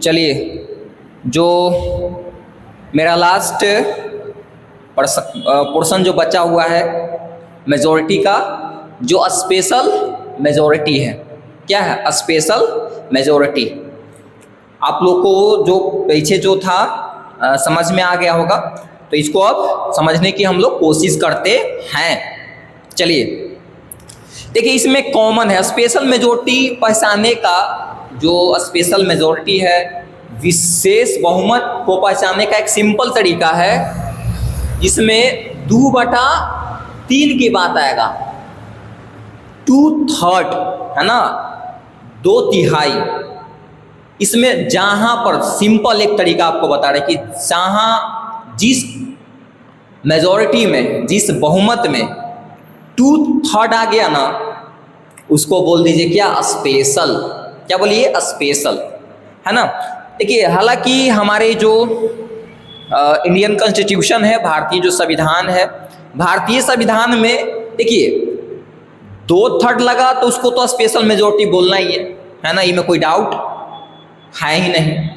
चलिए, जो मेरा लास्ट पोर्शन जो बचा हुआ है मेजॉरिटी का, जो स्पेशल मेजॉरिटी है, क्या है स्पेशल मेजॉरिटी। आप लोग को जो पीछे जो था समझ में आ गया होगा, तो इसको अब समझने की हम लोग कोशिश करते हैं। चलिए देखिए, इसमें कॉमन है स्पेशल मेजॉरिटी पहचानने का। जो स्पेशल मेजॉरिटी है, विशेष बहुमत को पहचानने का एक सिंपल तरीका है, जिसमें 2/3 की बात आएगा। 2/3 है ना, 2/3। इसमें जहां पर सिंपल एक तरीका आपको बता रहे कि जहां जिस मेजॉरिटी में, जिस बहुमत में 2/3 आ गया ना, उसको बोल दीजिए क्या, स्पेशल। क्या बोलिए, स्पेशल, है ना। देखिए, हालांकि हमारे जो इंडियन कॉन्स्टिट्यूशन है, भारतीय जो संविधान है, भारतीय संविधान में देखिए 2/3 लगा तो उसको तो स्पेशल मेजॉरिटी बोलना ही है ना, इसमें कोई डाउट है ही नहीं।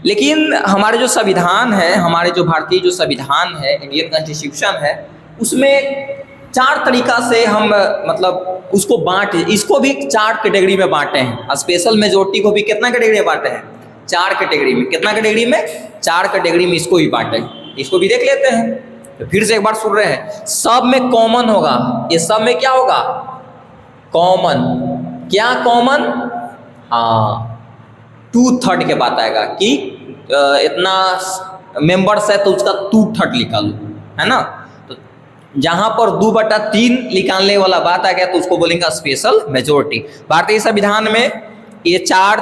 लेकिन हमारे जो संविधान है, हमारे जो भारतीय जो संविधान है, इंडियन कॉन्स्टिट्यूशन है, उसमें 4 तरीका से हम मतलब उसको बांट, इसको भी 4 कैटेगरी में बांटे हैं। स्पेशल मेजॉरिटी को भी कितना कैटेगरी में बांटे हैं, 4 कैटेगरी में। कितना कैटेगरी में, 4 कैटेगरी में इसको भी बांटे हैं। इसको भी देख लेते हैं, तो फिर से एक बार सुन रहे हैं। सब में कॉमन होगा, ये सब में क्या होगा, कॉमन। क्या कॉमन, हाँ 2/3 के बात आएगा कि इतना मेंबर्स है तो उसका 2/3 निकालो, है ना। तो जहां पर 2/3 निकालने वाला बात आ गया तो उसको बोलेंगे स्पेशल मेजॉरिटी। भारतीय संविधान में ये 4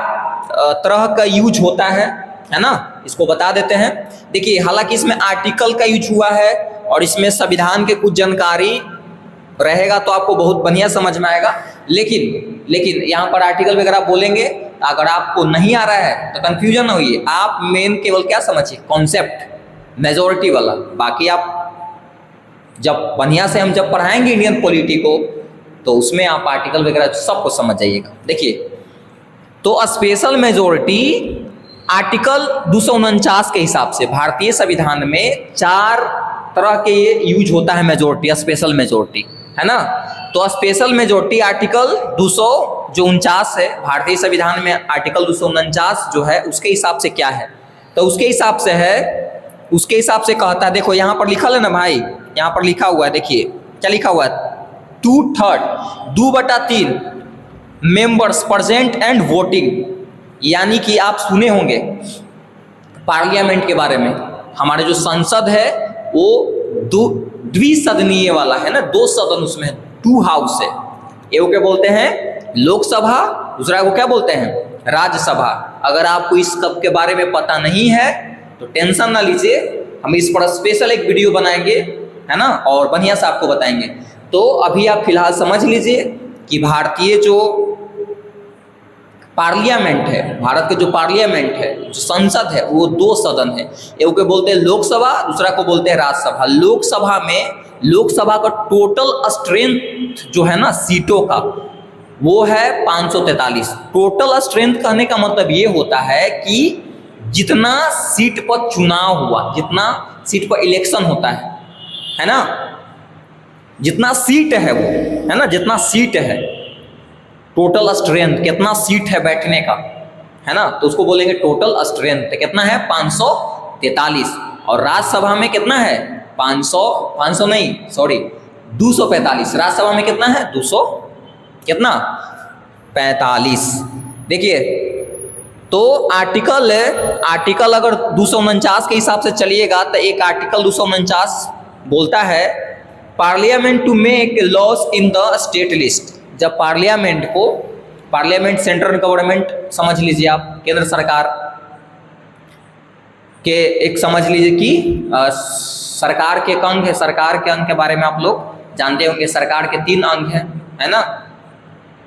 तरह का यूज होता है ना, इसको बता देते हैं। देखिए, हालांकि इसमें आर्टिकल का यूज हुआ है और इसमें संविधान के कुछ जानकारी रहेगा तो आपको बहुत बढ़िया समझ में आएगा। लेकिन यहाँ पर आर्टिकल वगैरह बोलेंगे, अगर आपको नहीं आ रहा है तो कंफ्यूजन ना होइए। आप मेन केवल क्या समझिए, कॉन्सेप्ट मेजॉरिटी वाला। बाकी आप जब बढ़िया से हम जब पढ़ाएंगे इंडियन पॉलिटी को, तो उसमें आप आर्टिकल वगैरह सबको समझ जाइएगा। देखिए, तो स्पेशल मेजॉरिटी आर्टिकल 249 के हिसाब से भारतीय संविधान में 4 तरह के यूज होता है मेजॉरिटी, स्पेशल मेजॉरिटी, है ना। तो स्पेशल मेजॉरिटी आर्टिकल 249 है भारतीय संविधान में। आर्टिकल 249 जो है उसके हिसाब से क्या है, तो उसके हिसाब से है, उसके हिसाब से कहता है। देखो यहाँ पर लिखा है ना भाई, यहाँ पर लिखा हुआ है, देखिए क्या लिखा हुआ है, 2/3 मेंबर्स प्रेजेंट एंड वोटिंग। यानी कि आप सुने होंगे पार्लियामेंट के बारे में, हमारे जो संसद है वो द्विसदनीय वाला है ना, 2 सदन उसमें है, 2 हाउस है। एक को बोलते हैं लोकसभा, दूसरा को क्या बोलते हैं, राज्यसभा। अगर आपको इस कब के बारे में पता नहीं है तो टेंशन ना लीजिए, हम इस पर स्पेशल एक वीडियो बनाएंगे, है ना, और बढ़िया से आपको बताएंगे। तो अभी आप फिलहाल समझ लीजिए कि भारतीय जो पार्लियामेंट है, भारत के जो पार्लियामेंट है, जो संसद है, वो 2 सदन है। एक को बोलते हैं लोकसभा, दूसरा को बोलते हैं राज्यसभा। लोकसभा में, लोकसभा का टोटल स्ट्रेंथ जो है ना सीटों का, वो है 543। टोटल स्ट्रेंथ कहने का मतलब ये होता है कि जितना सीट पर चुनाव हुआ, जितना सीट पर इलेक्शन होता है ना, जितना सीट है वो, है ना, जितना सीट है, टोटल स्ट्रेंथ कितना सीट है बैठने का, है ना, तो उसको बोलेंगे टोटल स्ट्रेंथ कितना है, 543। और राज्यसभा में कितना है, 500 नहीं, सॉरी 245। राज्यसभा में कितना है, 200 कितना 45। देखिए, तो आर्टिकल अगर 249 के हिसाब से चलिएगा तो एक आर्टिकल 249 बोलता है parliament to make laws in the state list. जब पार्लियामेंट सेंट्रल गवर्नमेंट समझ लीजिए आप, केंद्र सरकार के एक समझ लीजिए कि सरकार के एक अंग है। सरकार के अंग के बारे में आप लोग जानते हो कि सरकार के 3 अंग हैं, है ना।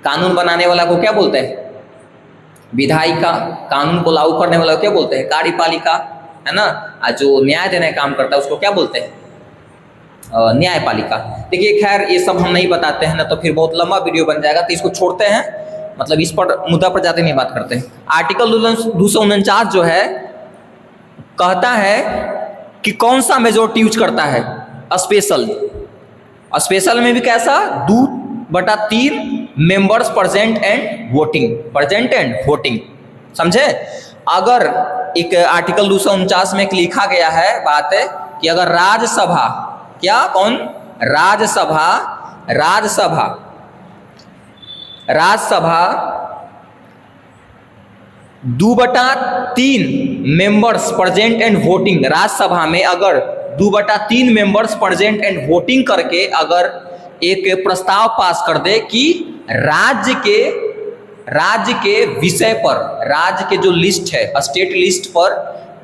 कानून बनाने वाला को क्या बोलते हैं, विधायिका। कानून को लागू करने वाला को क्या बोलते हैं, कार्यपालिका, है ना। जो न्याय देने का काम करता है उसको क्या बोलते हैं, न्यायपालिका। देखिए, खैर ये सब हम नहीं बताते हैं ना, तो फिर बहुत लंबा वीडियो बन जाएगा, तो इसको छोड़ते हैं। मतलब इस पर मुद्दा पर जाते नहीं बात करते। आर्टिकल 249 जो है कहता है कि कौन सा मेजोरिटी यूज करता है, स्पेशल। स्पेशल में भी कैसा, 2/3 मेंबर्स प्रेजेंट एंड वोटिंग, समझे। अगर एक आर्टिकल 249 में एक लिखा गया है बात है कि अगर राज्यसभा, क्या कौन, Rajya Sabha 2/3 members present and voting, Rajya Sabha में अगर 2/3 मेंबर्स प्रेजेंट एंड वोटिंग करके अगर एक प्रस्ताव पास कर दे कि राज्य के विषय पर, राज्य के जो लिस्ट है, स्टेट लिस्ट पर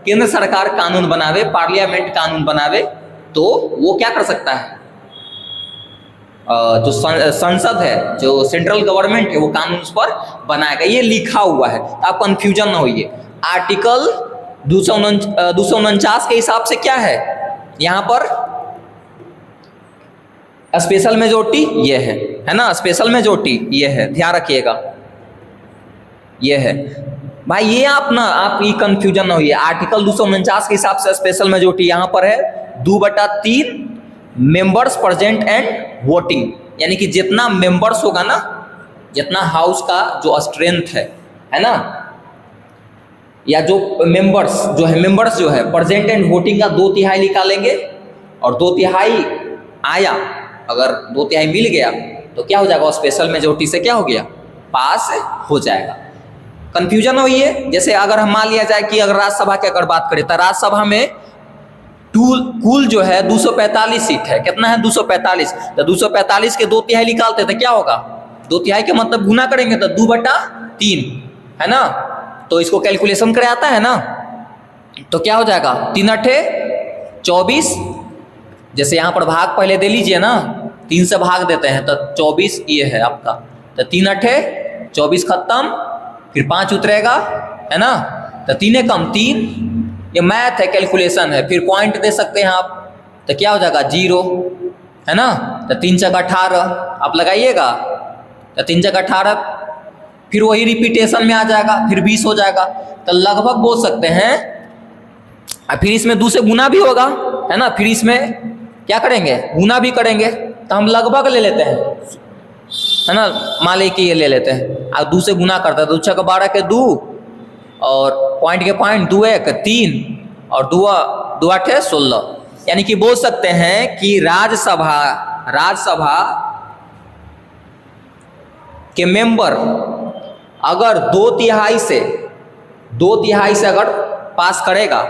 केंद्र सरकार कानून बनावे, पार्लियामेंट कानून बनावे, तो वो क्या कर सकता है, जो संसद है, जो सेंट्रल गवर्नमेंट है, वो कानून उस पर बनाएगा। ये लिखा हुआ है, तो आप कंफ्यूजन ना होइए। आर्टिकल 249 के हिसाब से क्या है, यहाँ पर स्पेशल मेजोरिटी ये है ना, स्पेशल मेजोरिटी ये है, ध्यान रखिएगा, ये है भाई। ये आप ये कंफ्यूजन ना होइए। आर्टिकल 249 के हिसाब से स्पेशल मेजोरिटी यहाँ पर है 2/3 मेंबर्स प्रेजेंट एंड वोटिंग, यानी कि जितना मेंबर्स होगा ना, जितना हाउस का जो स्ट्रेंथ है ना, या जो मेंबर्स जो है प्रेजेंट एंड वोटिंग का 2/3 निकालेंगे, और 2/3 आया, अगर 2/3 मिल गया तो क्या हो जाएगा, स्पेशल मेजोरिटी से क्या हो गया, पास हो जाएगा। कंफ्यूजन हो ये, जैसे अगर हम मान लिया जाए कि अगर राज्यसभा की अगर बात करें तो राज्यसभा में कुल जो है 245 सीट है, कितना है 245, तो 245 के 2/3 निकालते तो क्या होगा, 2/3 के मतलब गुना करेंगे तो 2/3 है ना, तो इसको कैलकुलेशन करे आता है ना, तो क्या हो जाएगा 3/8 24, जैसे यहाँ पर भाग पहले दे लीजिए ना, 3 से भाग देते हैं तो 24 ये है आपका, तो 3/8 24 खत्म, फिर 5 उतरेगा है ना, तो 3 कम 3, ये मैथ है, कैलकुलेशन है, फिर पॉइंट दे सकते हैं आप, तो क्या हो जाएगा 0 है ना, तो 3 × 18 आप लगाइएगा, तो 3 × 18, फिर वही रिपीटेशन में आ जाएगा, फिर 20 हो जाएगा, तो लगभग बोल सकते हैं। फिर इसमें 2 से गुना भी होगा है ना, फिर इसमें क्या करेंगे, गुना भी करेंगे, तो हम लगभग ले लेते हैं है ना, मान ली कि ये ले लेते हैं, अब 2 से गुना करते हैं, 2 × 6 = 12 के 2, और पॉइंट के पॉइंट 2 × 1 = 3, और 2 × 8 = 16, यानी कि बोल सकते हैं कि राज्यसभा के मेंबर अगर 2/3 से अगर पास करेगा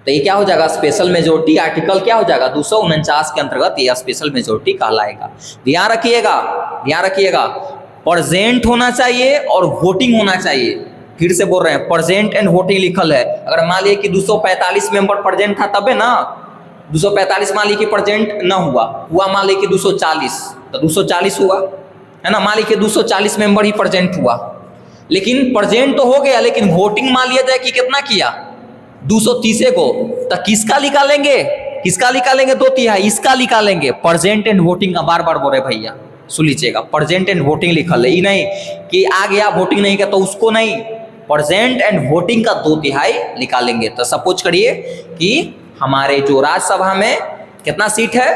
तो ये क्या हो जाएगा, स्पेशल मेजोरिटी। आर्टिकल क्या हो जाएगा 249 के अंतर्गत ये स्पेशल मेजोरिटी कहलाएगा। ध्यान रखिएगा, प्रेजेंट होना चाहिए और वोटिंग होना चाहिए। फिर से बोल रहे हैं, प्रेजेंट एंड वोटिंग लिखल है। अगर मान लिया कि 245 मेंबर प्रेजेंट था तबे ना, 245 मान लीजिए कि प्रेजेंट ना हुआ मान लीजिए कि 240, तो 240 हुआ है ना, मान लीजिए कि 240 मेंबर ही प्रेजेंट हुआ, लेकिन प्रेजेंट तो हो गया, लेकिन वोटिंग मान लिया जाए कि कितना किया 230 को, तो किसका निकालेंगे 2/3, इसका निकालेंगे। प्रेजेंट एंड वोटिंग का बार बार बोल रहे भैया, सुन लीजिएगा, प्रेजेंट एंड वोटिंग लिखल है, ये नहीं कि आ गया वोटिंग नहीं किया तो उसको नहीं, प्रेजेंट एंड वोटिंग का 2/3 निकालेंगे। तो सपोज करिए कि हमारे जो राज्यसभा में कितना सीट है,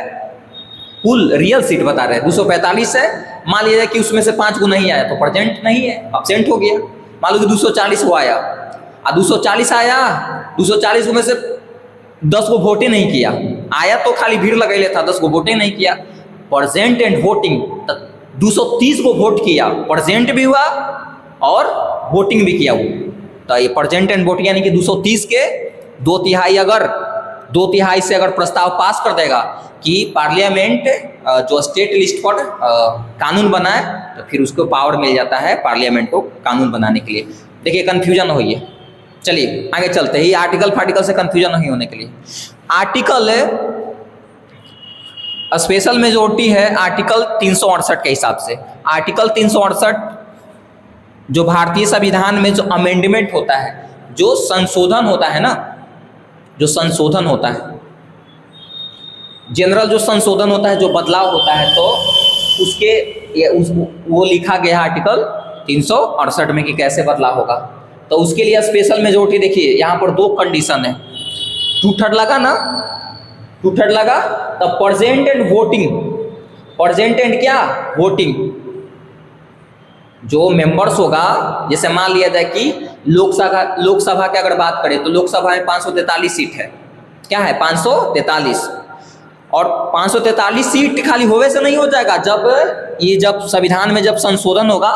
कुल रियल सीट बता रहे हैं 245 है, मान लीजिए कि उसमें से 5 को नहीं आया तो प्रेजेंट नहीं है, एब्सेंट हो गया। मान लो कि 240 को आया, 240 आया, 240 में से 10 को वोट ही नहीं किया, आया तो खाली भीड़ लगे था, 10 को वोट ही नहीं किया। प्रेजेंट एंड वोटिंग, 230 को वोट किया, प्रेजेंट भी हुआ और वोटिंग भी किया हुआ, तो ये प्रेजेंट एंड वोटिंग यानी कि 230 के 2/3 अगर 2/3 से अगर प्रस्ताव पास कर देगा कि पार्लियामेंट जो स्टेट लिस्ट पर कानून बनाए, तो फिर उसको पावर मिल जाता है पार्लियामेंट को कानून बनाने के लिए। देखिए कंफ्यूजन हो गई है, चलिए आगे चलते हैं। आर्टिकल फार्टिकल से कंफ्यूजन नहीं होने के लिए, आर्टिकल स्पेशल मेजोरिटी है आर्टिकल 368 के हिसाब से। आर्टिकल 368 जो भारतीय संविधान में जो अमेंडमेंट होता है, जो संशोधन होता है ना, जो संशोधन होता है, जनरल जो संशोधन होता है, जो बदलाव होता है, तो उसके वो लिखा गया आर्टिकल 368 में कि कैसे बदलाव होगा। तो उसके लिए स्पेशल मेजोरिटी देखिए यहाँ पर दो कंडीशन है, 2/3 लगा ना, 2/3 लगा तब present and voting, present and क्या वोटिंग, जो मेंबर्स होगा, जैसे मान लिया जाए कि लोकसभा की अगर बात करें तो लोकसभा में 543 सीट है, क्या है 543, और 543 सीट खाली होवे से नहीं हो जाएगा, जब संविधान में जब संशोधन होगा,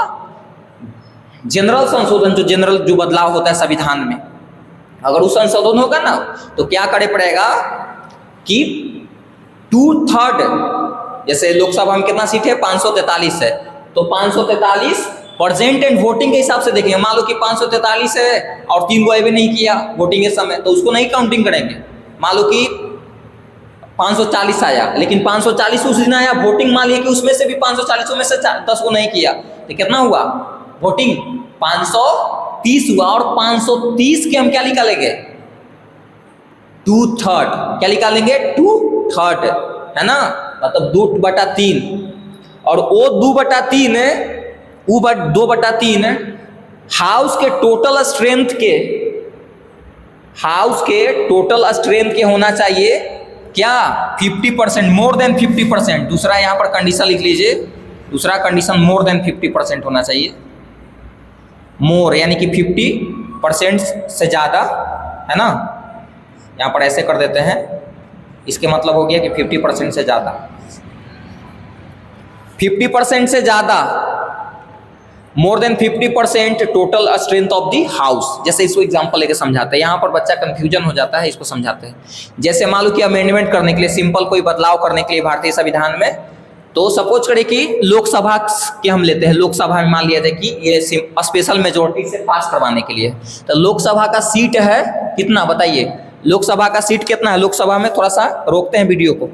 जनरल संशोधन, जो बदलाव होता है संविधान में, अगर वो संशोधन होगा ना तो क्या करे पड़ेगा कि 2/3, जैसे लोकसभा में कितना सीट है 543 है, तो 543 प्रेजेंट एंड वोटिंग के हिसाब से देखेंगे। मान लो कि 543 है और 3 को भी नहीं किया वोटिंग के समय, तो उसको नहीं काउंटिंग करेंगे। मान लो कि 540 आया, लेकिन 540 उस दिन आया, वोटिंग मान लिया कि उसमें से भी 540 में से 10 को नहीं किया, तो कितना हुआ वोटिंग 530 हुआ, और 530 के हम क्या निकालेंगे 2/3, क्या निकालेंगे 2/3 है ना, मतलब 2/3, और वो 2/3 2/3 हाउस के टोटल स्ट्रेंथ के होना चाहिए क्या 50%, मोर देन 50%। दूसरा यहाँ पर कंडीशन लिख लीजिए, दूसरा कंडीशन मोर देन 50% होना चाहिए, मोर यानी कि 50% से ज़्यादा, है ना, यहाँ पर ऐसे कर देते हैं, इसके मतलब हो गया कि 50% से ज़्यादा, 50% से ज़्यादा, मोर than 50% total strength of the house. जैसे इसको एग्जांपल लेके समझाते हैं, यहाँ पर बच्चा कंफ्यूजन हो जाता है, इसको समझाते हैं। जैसे मान लो कि अमेंडमेंट करने के लिए, सिंपल कोई बदलाव करने के लिए भारतीय संविधान में, तो सपोज करें कि लोकसभा के हम लेते हैं, लोकसभा में मान लिया जाए कि ये स्पेशल मेजोरिटी से पास करवाने के लिए, तो लोकसभा का सीट है कितना बताइए, लोकसभा का सीट कितना है, लोकसभा में थोड़ा सा रोकते हैं वीडियो को,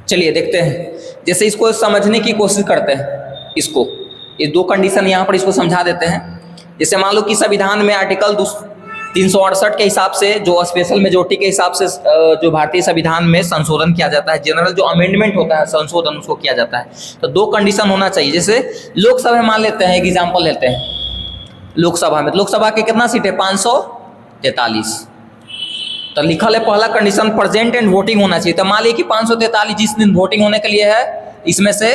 चलिए देखते हैं। जैसे इसको समझने की कोशिश करते हैं, इसको ये दो कंडीशन यहाँ पर इसको समझा देते हैं। जैसे मान लो कि संविधान में आर्टिकल 368 के हिसाब से, जो स्पेशल मेजोरिटी के हिसाब से जो भारतीय संविधान में संशोधन किया जाता है, जनरल जो अमेंडमेंट होता है संशोधन उसको किया जाता है, तो दो कंडीशन होना चाहिए। जैसे लोकसभा में मान लेते हैं, एक एग्जाम्पल लेते हैं, लोकसभा में, लोकसभा के कितना सीट है 543, तो लिखल है पहला कंडीशन प्रेजेंट एंड वोटिंग होना चाहिए। तो मान लीजिए कि 543 जिस दिन वोटिंग होने के लिए है, इसमें से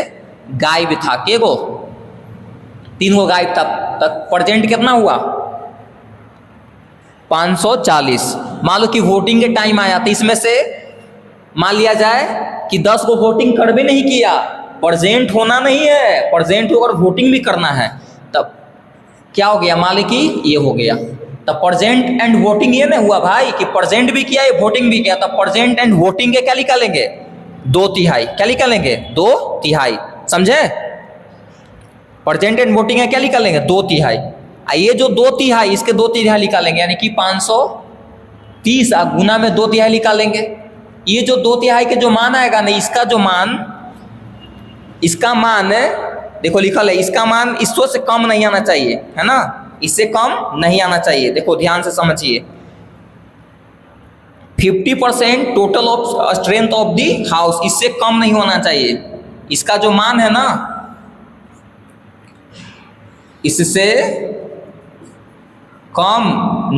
गायब था के गो 3 गो गायब था, तब प्रेजेंट कितना हुआ 540। मान लो कि वोटिंग के टाइम आया, तो इसमें से मान लिया जाए कि 10 को वोटिंग कर भी नहीं किया, प्रेजेंट होना नहीं है, प्रेजेंट होकर वोटिंग भी करना है, तब क्या हो गया, मान ली कि ये हो गया, तब प्रेजेंट एंड वोटिंग ये नहीं हुआ भाई कि प्रेजेंट भी किया, ये वोटिंग भी किया, तब प्रेजेंट एंड वोटिंग के क्या निकालेंगे 2/3, क्या निकालेंगे 2/3, समझे, प्रेजेंट एंड वोटिंग है क्या निकालेंगे 2/3, ये जो 2/3 इसके 2/3 निकालेंगे, यानी कि 530 गुना में 2/3 निकालेंगे। ये जो 2/3 के जो मान आएगा ना, इसका जो मान, इसका मान देखो लिखल है, इसका मान इससे से कम नहीं आना चाहिए, है ना, इससे कम नहीं आना चाहिए। देखो ध्यान से समझिए, 50% total of strength of the house, इससे कम नहीं होना चाहिए। इसका जो मान है ना, इससे कम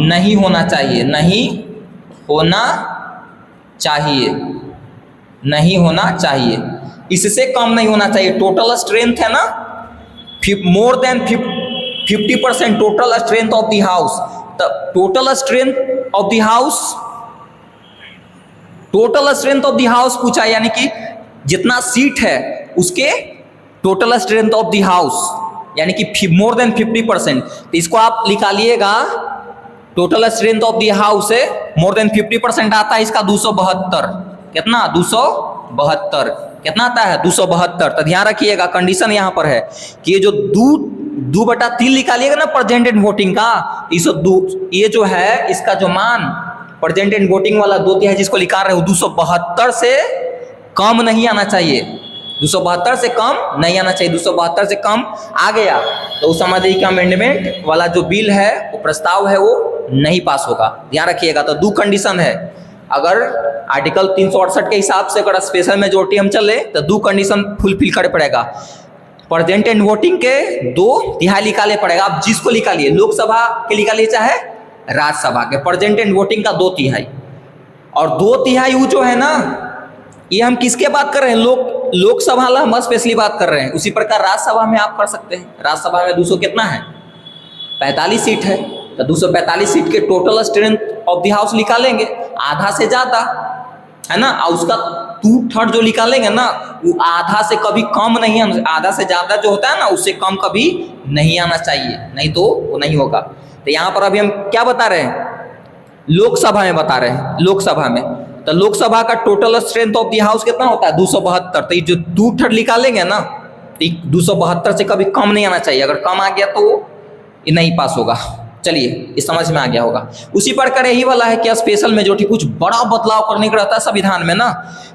नहीं होना चाहिए, नहीं होना चाहिए, नहीं होना चाहिए, इससे कम नहीं होना चाहिए। टोटल स्ट्रेंथ है ना, more than 50% total strength of the house, total strength of the house, total strength of the house पूछा, यानी कि जितना सीट है उसके total strength of the house, यानी कि मोर देन 50%। तो इसको आप निकालिएगा, total strength of the house है मोर देन 50% आता है इसका 272, कितना 272, कितना आता है 272। तो ध्यान रखिएगा कंडीशन यहाँ पर है कि ये जो 2/3 निकालिएगा ना प्रेजेंट एंड वोटिंग का, ये जो है इसका जो मान प्रेजेंट एंड वोटिंग वाला 2/3 जिसको निकाल रहे हो 272 से कम नहीं आना चाहिए, 272 से कम नहीं आना चाहिए। 272 से कम आ गया तो उस समझिए कि अमेंडमेंट वाला जो बिल है, वो प्रस्ताव है, वो नहीं पास होगा। ध्यान रखिएगा। तो दो कंडीशन है, अगर आर्टिकल 368 के हिसाब से अगर स्पेशल मेजोरिटी हम चले तो 2 कंडीशन फुलफिल करे पड़ेगा। प्रेजेंट एंड वोटिंग के 2/3 निकाले पड़ेगा। आप जिसको निकालिए, लोकसभा के निकालिए चाहे राज्यसभा के, प्रेजेंट एंड वोटिंग का 2/3। और 2/3 वो जो है ना, ये हम किसके बात कर रहे हैं? लोकसभा ला हम स्पेशली बात कर रहे हैं। उसी प्रकार राज्यसभा में आप कर सकते हैं। राज्यसभा में 200 कितना है? 45 सीट है। तो 245 सीट के total strength of the house निकालेंगे, आधा से ज्यादा है ना। और उसका 2/3 जो निकालेंगे ना, वो आधा से कभी कम नहीं है, आधा से ज्यादा जो होता है ना, उससे कम कभी नहीं आना चाहिए, नहीं तो वो नहीं होगा। तो यहाँ पर अभी हम क्या बता रहे हैं? लोकसभा में बता रहे हैं। लोकसभा में तो लोकसभा का total strength of the house कितना होता है? 272। तो ये जो 2/3 निकालेंगे ना, तो 272 से कभी कम नहीं आना चाहिए। अगर कम आ गया तो ये नहीं पास होगा। चलिए, ये समझ में आ गया होगा। उसी प्रकार यही वाला है कि स्पेशल मेजोरिटी कुछ बड़ा बदलाव करने का रहता है संविधान में ना,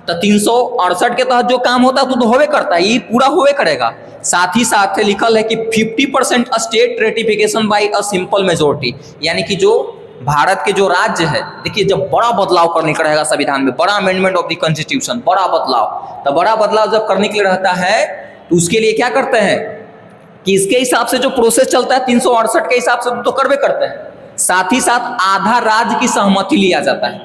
तो 368 के तहत जो काम होता है तो होवे करता है, ये पूरा होवे करेगा। साथ ही साथ लिखल है कि 50% state ratification by a simple majority, यानी कि जो भारत के जो राज्य है, देखिए जब बड़ा बदलाव करने का रहेगा संविधान में, बड़ा अमेंडमेंट ऑफ द कॉन्स्टिट्यूशन, बड़ा बदलाव, तो बड़ा बदलाव जब करने के लिए रहता है तो उसके लिए क्या करते हैं कि इसके हिसाब से जो प्रोसेस चलता है 368 के हिसाब से तो करवे करते हैं। साथ ही साथ आधा राज्य की सहमति लिया जाता है।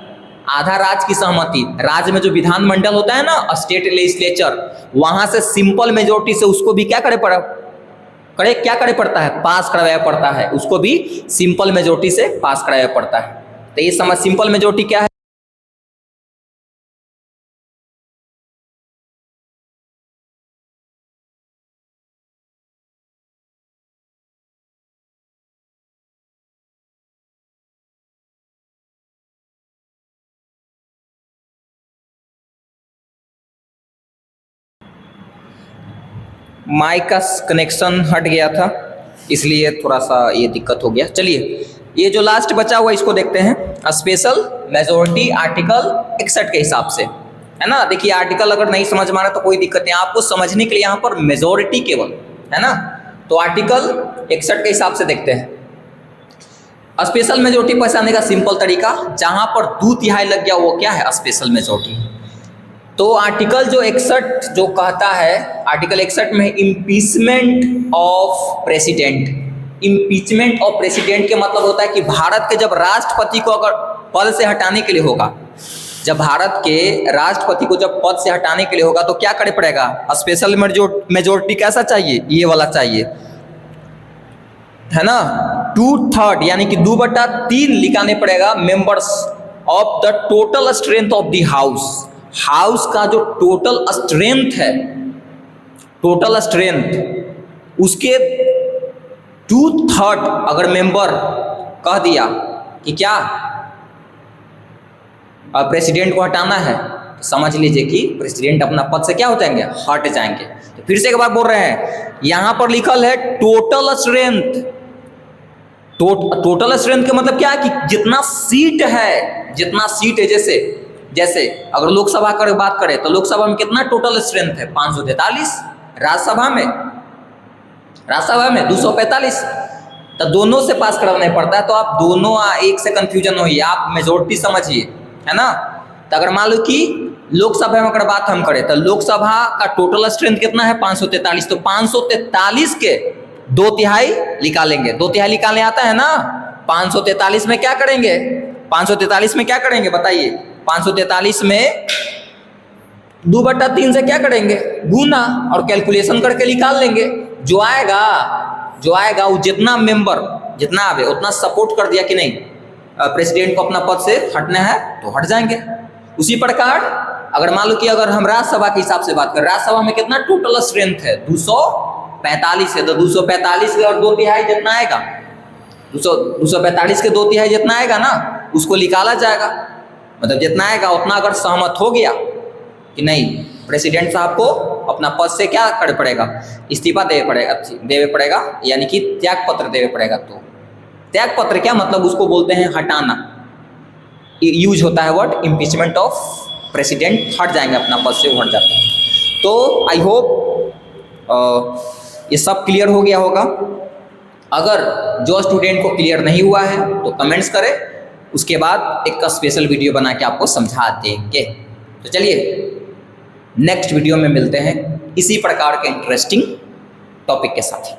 आधा राज्य की सहमति, राज्य में जो विधानमंडल होता है ना, स्टेट लेजिस्लेचर, वहां से सिंपल मेजोरिटी से उसको भी क्या करे पड़ता है? पास कराया पड़ता है। उसको भी सिंपल मेजोरिटी से पास कराया पड़ता है। तो ये समझ सिंपल मेजोरिटी क्या है। माइक का कनेक्शन हट गया था, इसलिए थोड़ा सा ये दिक्कत हो गया। चलिए, ये जो लास्ट बचा हुआ इसको देखते हैं। स्पेशल मेजोरिटी आर्टिकल 61 के हिसाब से, है ना। देखिए, आर्टिकल अगर नहीं समझ में आ रहा तो कोई दिक्कत नहीं, आपको समझने के लिए यहाँ पर मेजोरिटी केवल है ना। तो आर्टिकल 61 के हिसाब से देखते हैं। स्पेशल मेजोरिटी पहचानने का सिंपल तरीका, जहां पर 2/3 लग गया वो क्या है? Special majority. तो आर्टिकल जो 61 जो कहता है, आर्टिकल 61 में impeachment of president. Impeachment of president के मतलब होता है कि भारत के जब राष्ट्रपति को अगर पद से हटाने के लिए होगा, जब भारत के राष्ट्रपति को जब पद से हटाने के लिए होगा तो क्या करे पड़ेगा? स्पेशल मेजोरिटी कैसा चाहिए? ये वाला चाहिए, है ना। 2/3 यानी कि 2/3 निकालने पड़ेगा members of the total strength of the house. House का जो टोटल स्ट्रेंथ है, टोटल स्ट्रेंथ, उसके 2/3 अगर मेंबर कह दिया कि क्या प्रेसिडेंट को हटाना है, तो समझ लीजिए कि प्रेसिडेंट अपना पद से क्या हो जाएंगे? हट जाएंगे। तो फिर से एक बार बोल रहे हैं, यहां पर लिखल है टोटल स्ट्रेंथ। टोटल स्ट्रेंथ का मतलब क्या है कि जितना सीट है, जैसे अगर लोकसभा की बात करें तो लोकसभा में कितना टोटल स्ट्रेंथ है? 543। राज्यसभा में 245। तो दोनों से पास करवाना पड़ता है। तो आप दोनों एक से कंफ्यूजन हो, आप मेजोरिटी समझिए, है ना। तो अगर मान लो कि लोकसभा में अगर बात हम करें तो लोकसभा का टोटल स्ट्रेंथ कितना है? 543। तो 543 के 2/3 निकालेंगे। 2/3 निकालने आता है ना। 543 में क्या करेंगे? 543 में क्या करेंगे बताइए? 543 में 2/3 से क्या करेंगे? गुना, और कैलकुलेशन करके निकाल लेंगे। जो आएगा वो जितना मेंबर जितना आवे उतना सपोर्ट कर दिया कि नहीं प्रेसिडेंट को अपना पद से हटना है तो हट जाएंगे। उसी प्रकार अगर मान लो कि अगर हम राज्यसभा के हिसाब से बात करें, राज्यसभा में कितना टोटल स्ट्रेंथ है? 245 है। तो 245 के और 2/3 जितना आएगा, 245 के 2/3 जितना आएगा ना, उसको निकाला जाएगा। मतलब जितना आएगा उतना अगर सहमत हो गया कि नहीं प्रेसिडेंट साहब को अपना पद से क्या कर पड़ेगा? इस्तीफा देवे पड़ेगा, यानी कि त्याग पत्र देवे पड़ेगा। तो त्याग पत्र क्या मतलब? उसको बोलते हैं हटाना। यूज होता है वर्ड इम्पीचमेंट ऑफ प्रेसिडेंट, हट जाएंगे अपना पद से, हट जाते हैं। तो आई होप ये सब क्लियर हो गया होगा। अगर जो स्टूडेंट को क्लियर नहीं हुआ है तो कमेंट्स करें, उसके बाद एक स्पेशल वीडियो बना के आपको समझा देंगे। तो चलिए नेक्स्ट वीडियो में मिलते हैं इसी प्रकार के इंटरेस्टिंग टॉपिक के साथ।